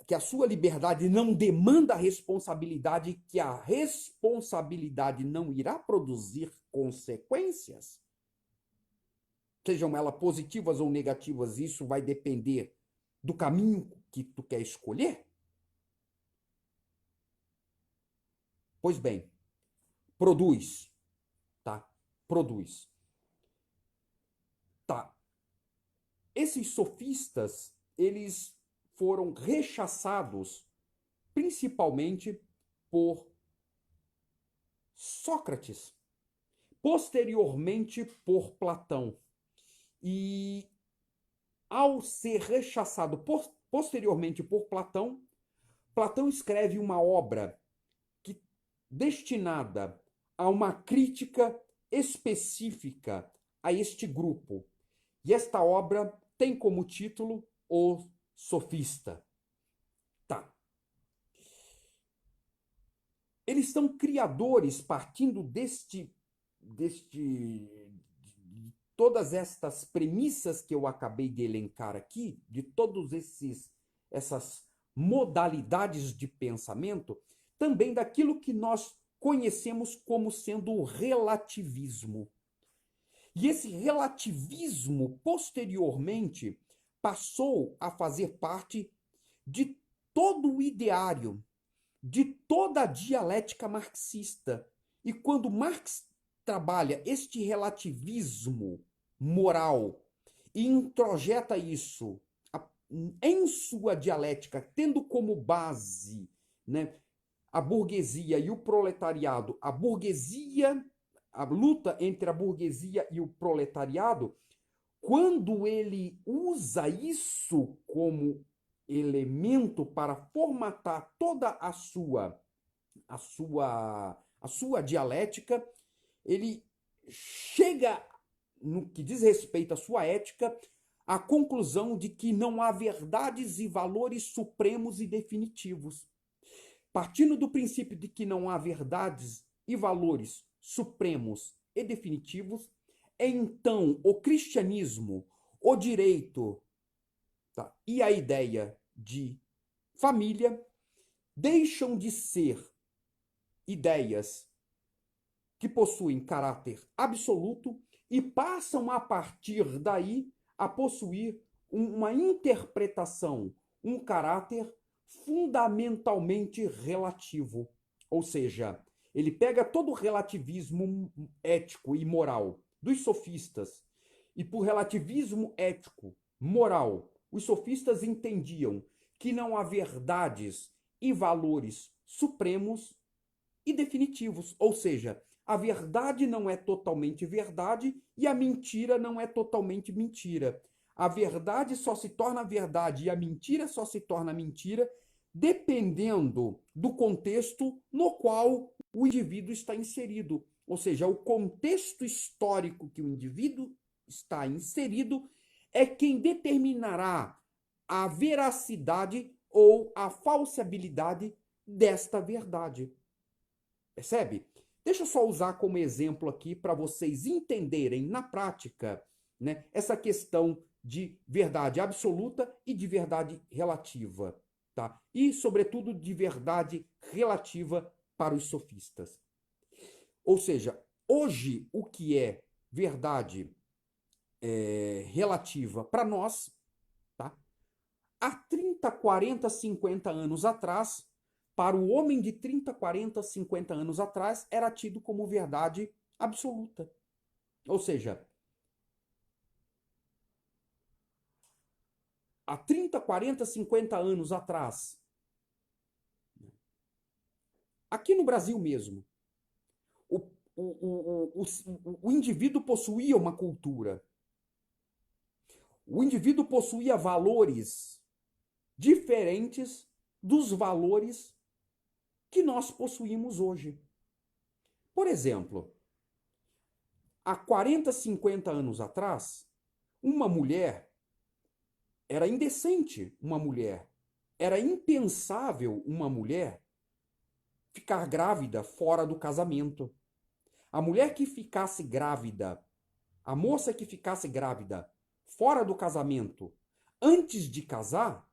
que a sua liberdade não demanda a responsabilidade, que a responsabilidade não irá produzir consequências? Sejam elas positivas ou negativas, isso vai depender do caminho que tu quer escolher? Pois bem, produz, tá? Produz. Tá. Esses sofistas, eles foram rechaçados principalmente por Sócrates, posteriormente por Platão. E ao ser rechaçado posteriormente por Platão, Platão escreve uma obra que, destinada a uma crítica específica a este grupo. E esta obra tem como título O Sofista. Tá. Eles são criadores, partindo de todas estas premissas que eu acabei de elencar aqui, de todos essas modalidades de pensamento, também daquilo que nós conhecemos como sendo o relativismo. E esse relativismo, posteriormente, passou a fazer parte de todo o ideário, de toda a dialética marxista. E quando Marx trabalha este relativismo moral e introjeta isso em sua dialética, tendo como base, né, a burguesia e o proletariado, a burguesia, a luta entre a burguesia e o proletariado, quando ele usa isso como elemento para formatar toda a sua dialética, ele chega, no que diz respeito à sua ética, à conclusão de que não há verdades e valores supremos e definitivos. Partindo do princípio de que não há verdades e valores supremos e definitivos, então o cristianismo, o direito, tá, e a ideia de família deixam de ser ideias que possuem caráter absoluto e passam a partir daí a possuir uma interpretação, um caráter fundamentalmente relativo. Ou seja, ele pega todo o relativismo ético e moral dos sofistas, e por relativismo ético, moral, os sofistas entendiam que não há verdades e valores supremos e definitivos, ou seja, a verdade não é totalmente verdade e a mentira não é totalmente mentira. A verdade só se torna verdade e a mentira só se torna mentira dependendo do contexto no qual o indivíduo está inserido. Ou seja, o contexto histórico que o indivíduo está inserido é quem determinará a veracidade ou a falsibilidade desta verdade. Percebe? Deixa eu só usar como exemplo aqui para vocês entenderem na prática, né, essa questão de verdade absoluta e de verdade relativa, tá? E, sobretudo, de verdade relativa para os sofistas. Ou seja, hoje o que é verdade relativa para nós, tá? Há 30, 40, 50 anos atrás, para o homem de 30, 40, 50 anos atrás, era tido como verdade absoluta. Ou seja, há 30, 40, 50 anos atrás, aqui no Brasil mesmo, o indivíduo possuía uma cultura. O indivíduo possuía valores diferentes dos valores que nós possuímos hoje. Por exemplo, há 40, 50 anos atrás, uma mulher era indecente, uma mulher. Era impensável uma mulher ficar grávida fora do casamento. A mulher que ficasse grávida, a moça que ficasse grávida fora do casamento, antes de casar,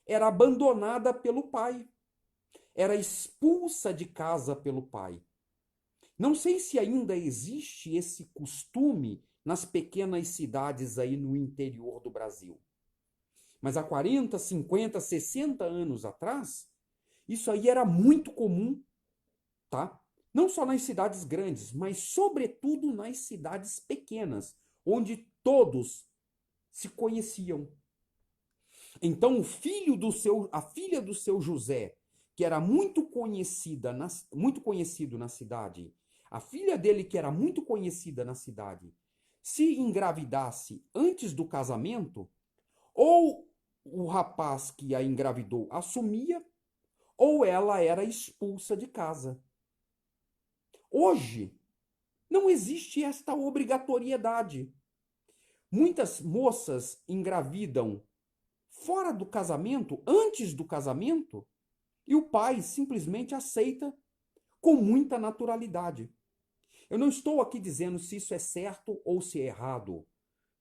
era abandonada pelo pai. Era expulsa de casa pelo pai. Não sei se ainda existe esse costume nas pequenas cidades aí no interior do Brasil. Mas há 40, 50, 60 anos atrás, isso aí era muito comum, tá? Não só nas cidades grandes, mas sobretudo nas cidades pequenas, onde todos se conheciam. Então, a filha do seu José, que era muito conhecido na cidade, a filha dele, que era muito conhecida na cidade, se engravidasse antes do casamento, ou o rapaz que a engravidou assumia, ou ela era expulsa de casa. Hoje, não existe esta obrigatoriedade. Muitas moças engravidam fora do casamento, antes do casamento, e o pai simplesmente aceita com muita naturalidade. Eu não estou aqui dizendo se isso é certo ou se é errado.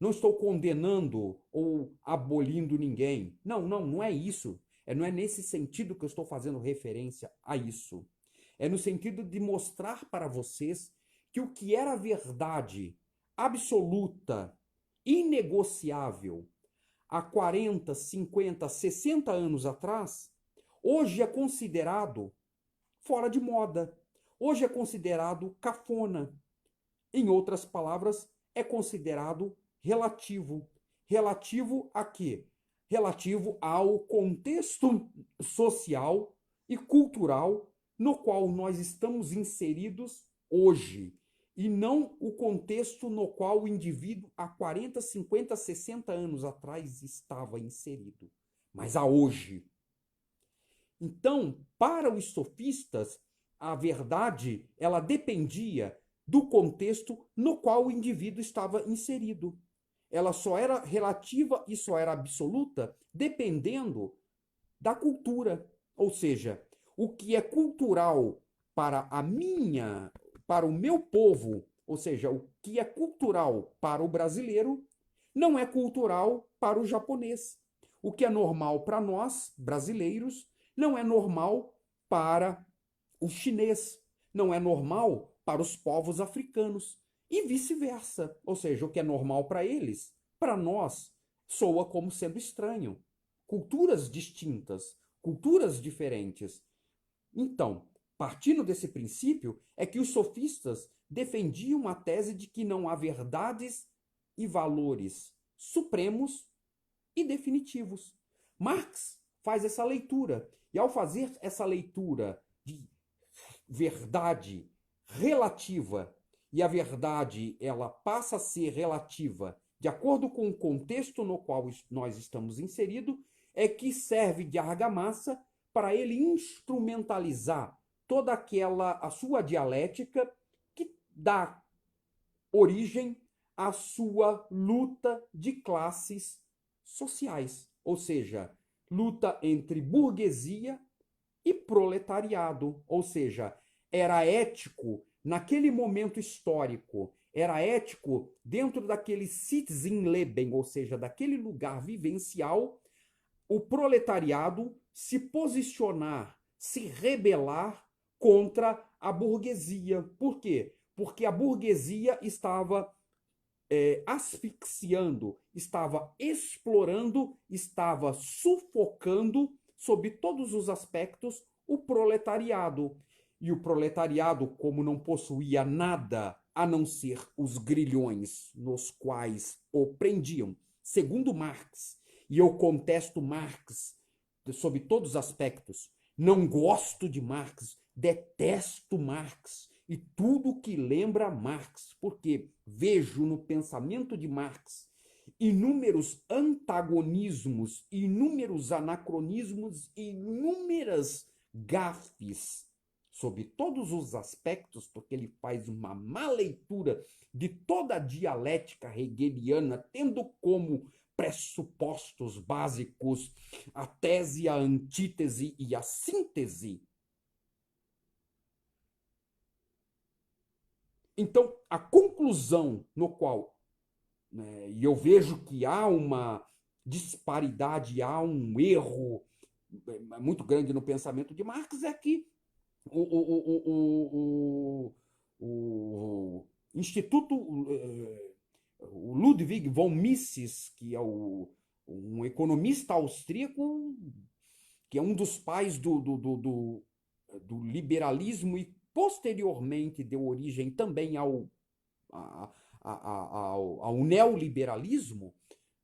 Não estou condenando ou abolindo ninguém. Não é isso. Não é nesse sentido que eu estou fazendo referência a isso. É no sentido de mostrar para vocês que o que era verdade absoluta, inegociável, há 40, 50, 60 anos atrás, hoje é considerado fora de moda. Hoje é considerado cafona. Em outras palavras, é considerado relativo. Relativo a quê? Relativo ao contexto social e cultural no qual nós estamos inseridos hoje, e não o contexto no qual o indivíduo há 40, 50, 60 anos atrás estava inserido, mas a hoje. Então, para os sofistas, a verdade, ela dependia do contexto no qual o indivíduo estava inserido. Ela só era relativa e só era absoluta dependendo da cultura. Ou seja, o que é cultural para o meu povo, ou seja, o que é cultural para o brasileiro, não é cultural para o japonês. O que é normal para nós, brasileiros, não é normal para o chinês, não é normal para os povos africanos e vice-versa. Ou seja, o que é normal para eles, para nós, soa como sendo estranho. Culturas distintas, culturas diferentes. Então, partindo desse princípio, é que os sofistas defendiam a tese de que não há verdades e valores supremos e definitivos. Marx faz essa leitura, e ao fazer essa leitura de verdade relativa, e a verdade ela passa a ser relativa de acordo com o contexto no qual nós estamos inseridos, é que serve de argamassa para ele instrumentalizar toda a sua dialética que dá origem à sua luta de classes sociais, ou seja, luta entre burguesia e proletariado, ou seja, era ético naquele momento histórico, era ético dentro daquele Sitzenleben, ou seja, daquele lugar vivencial, o proletariado se posicionar, se rebelar contra a burguesia. Por quê? Porque a burguesia estava asfixiando, estava explorando, estava sufocando, sob todos os aspectos, o proletariado. E o proletariado, como não possuía nada a não ser os grilhões nos quais o prendiam, segundo Marx, e eu contesto Marx sob todos os aspectos, não gosto de Marx, detesto Marx, e tudo que lembra Marx, porque vejo no pensamento de Marx inúmeros antagonismos, inúmeros anacronismos, inúmeras gafes sob todos os aspectos, porque ele faz uma má leitura de toda a dialética hegeliana, tendo como pressupostos básicos a tese, a antítese e a síntese. Então, a conclusão no qual, né, e eu vejo que há uma disparidade, há um erro muito grande no pensamento de Marx, é que o Instituto, o Ludwig von Mises, que é um economista austríaco, que é um dos pais do liberalismo e posteriormente deu origem também ao neoliberalismo,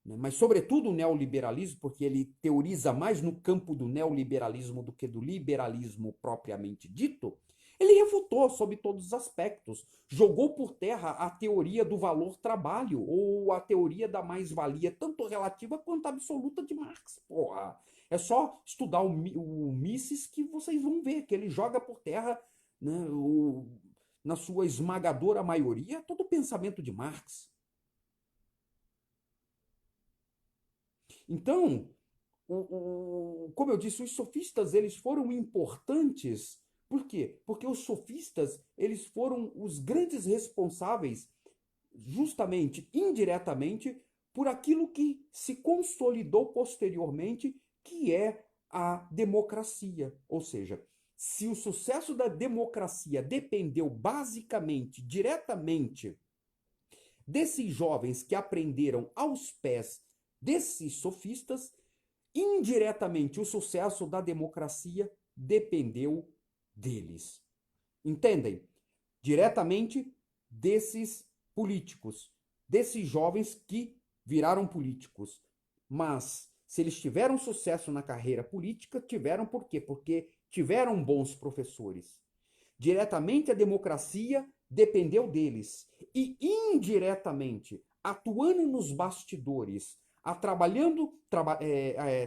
né? Mas sobretudo o neoliberalismo, porque ele teoriza mais no campo do neoliberalismo do que do liberalismo propriamente dito. Ele refutou sob todos os aspectos, jogou por terra a teoria do valor-trabalho, ou a teoria da mais-valia, tanto relativa quanto absoluta de Marx. Porra, é só estudar o Mises que vocês vão ver que ele joga por terra, né, na sua esmagadora maioria, todo o pensamento de Marx. Então, como eu disse, os sofistas eles foram importantes. Por quê? Porque os sofistas eles foram os grandes responsáveis, justamente, indiretamente, por aquilo que se consolidou posteriormente, que é a democracia. Ou seja, se o sucesso da democracia dependeu basicamente, diretamente, desses jovens que aprenderam aos pés desses sofistas, indiretamente o sucesso da democracia dependeu deles. Entendem? Diretamente desses políticos, desses jovens que viraram políticos. Mas se eles tiveram sucesso na carreira política, tiveram por quê? Porque tiveram bons professores. Diretamente a democracia dependeu deles. E indiretamente, atuando nos bastidores,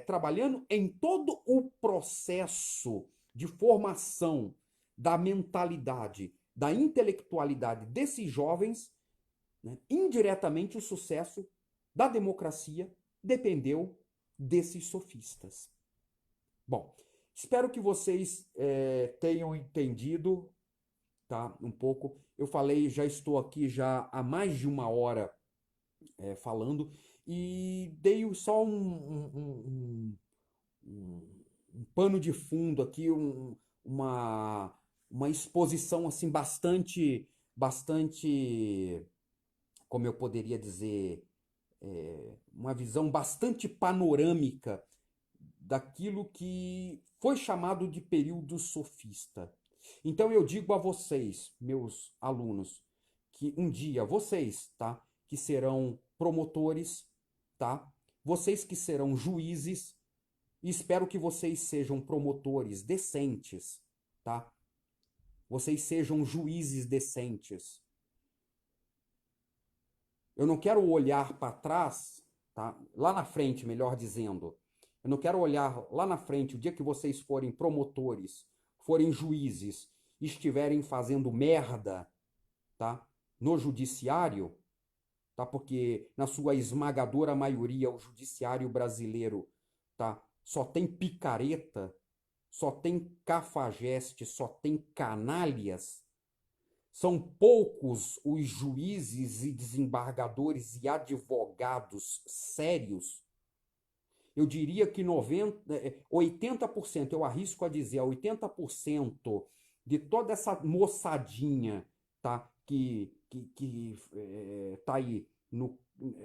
trabalhando em todo o processo de formação da mentalidade, da intelectualidade desses jovens, né, indiretamente o sucesso da democracia dependeu desses sofistas. Bom, espero que vocês tenham entendido, tá, um pouco. Eu falei, já estou aqui já há mais de uma hora falando e dei só um pano de fundo aqui, uma exposição assim bastante, como eu poderia dizer, uma visão bastante panorâmica daquilo que foi chamado de período sofista. Então eu digo a vocês, meus alunos, que um dia vocês, tá, que serão promotores, tá? Vocês que serão juízes, e espero que vocês sejam promotores decentes, tá? Vocês sejam juízes decentes. Eu não quero olhar para trás, tá? Lá na frente, melhor dizendo. Eu não quero olhar lá na frente, o dia que vocês forem promotores, forem juízes, estiverem fazendo merda, tá? No judiciário, tá? Porque na sua esmagadora maioria o judiciário brasileiro, tá? Só tem picareta, só tem cafajeste, só tem canalhas. São poucos os juízes e desembargadores e advogados sérios. Eu diria que 80%, eu arrisco a dizer, 80% de toda essa moçadinha, tá, que tá aí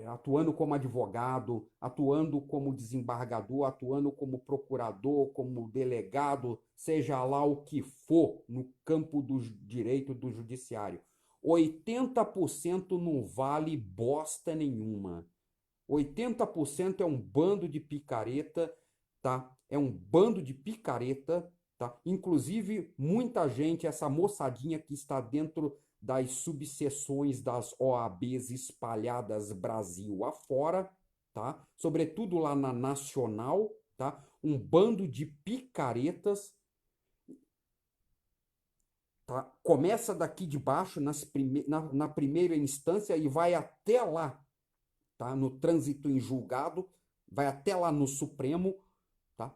atuando como advogado, atuando como desembargador, atuando como procurador, como delegado, seja lá o que for no campo do direito do judiciário. 80% não vale bosta nenhuma. 80% é um bando de picareta, tá? É um bando de picareta, tá? Inclusive, muita gente, essa moçadinha que está dentro das subseções das OABs espalhadas Brasil afora, tá? Sobretudo lá na Nacional, tá? Um bando de picaretas, tá? Começa daqui de baixo na primeira instância e vai até lá, tá? No trânsito em julgado, vai até lá no Supremo, tá?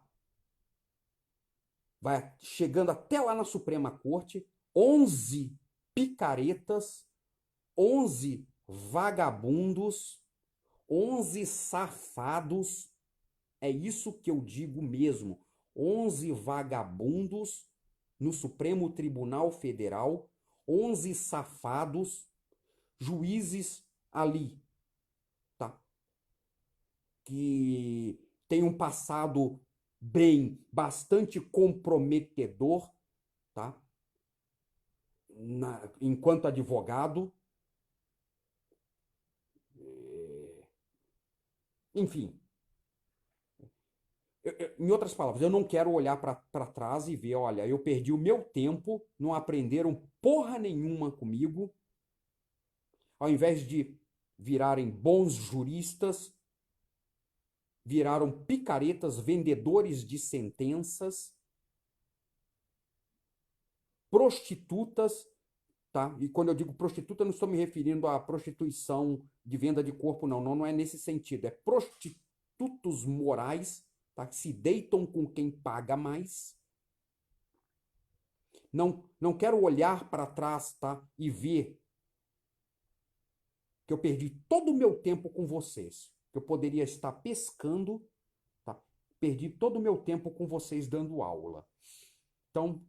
Vai chegando até lá na Suprema Corte, 11 picaretas, 11 vagabundos, 11 safados, é isso que eu digo mesmo, 11 vagabundos no Supremo Tribunal Federal, 11 safados, juízes ali, tá? Que tem um passado bastante comprometedor, tá? Enquanto advogado, enfim. Em outras palavras, eu não quero olhar para trás e ver, olha, eu perdi o meu tempo, não aprenderam porra nenhuma comigo, ao invés de virarem bons juristas, viraram picaretas, vendedores de sentenças, prostitutas, tá? E quando eu digo prostituta, não estou me referindo à prostituição de venda de corpo, não. Não é nesse sentido. É prostitutos morais, tá? Que se deitam com quem paga mais. Não quero olhar para trás, tá? E ver que eu perdi todo o meu tempo com vocês. Que eu poderia estar pescando, tá? Perdi todo o meu tempo com vocês dando aula. Então,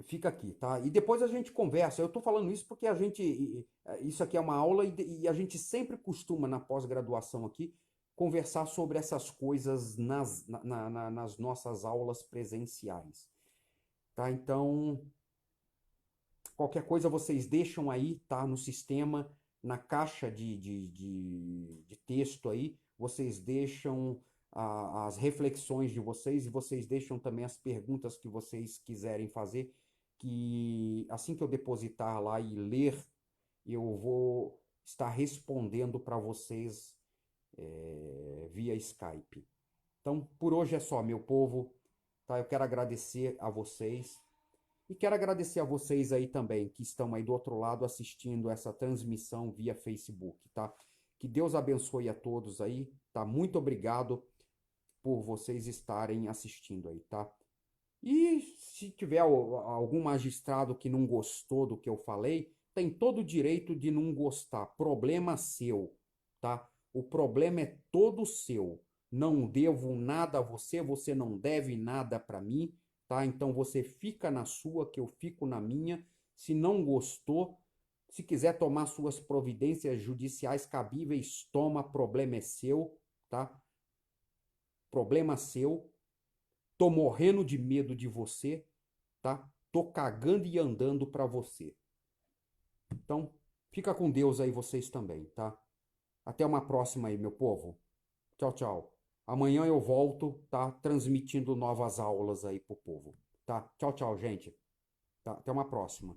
fica aqui, tá? E depois a gente conversa. Eu tô falando isso porque a gente. Isso aqui é uma aula e a gente sempre costuma, na pós-graduação aqui, conversar sobre essas coisas nas nossas aulas presenciais, tá? Então, qualquer coisa vocês deixam aí, tá? No sistema, na caixa de texto aí, vocês deixam as reflexões de vocês e vocês deixam também as perguntas que vocês quiserem fazer, que assim que eu depositar lá e ler, eu vou estar respondendo para vocês via Skype. Então, por hoje é só, meu povo, tá? Eu quero agradecer a vocês. E quero agradecer a vocês aí também, que estão aí do outro lado assistindo essa transmissão via Facebook, tá? Que Deus abençoe a todos aí, tá? Muito obrigado por vocês estarem assistindo aí, tá? E se tiver algum magistrado que não gostou do que eu falei, tem todo o direito de não gostar. Problema seu, tá? O problema é todo seu. Não devo nada a você, você não deve nada para mim, tá? Então você fica na sua, que eu fico na minha. Se não gostou, se quiser tomar suas providências judiciais cabíveis, toma, problema é seu, tá? Problema seu. Tô morrendo de medo de você, tá? Tô cagando e andando para você. Então, fica com Deus aí vocês também, tá? Até uma próxima aí, meu povo. Tchau, tchau. Amanhã eu volto, tá? Transmitindo novas aulas aí pro povo, tá? Tchau, tchau, gente. Tá? Até uma próxima.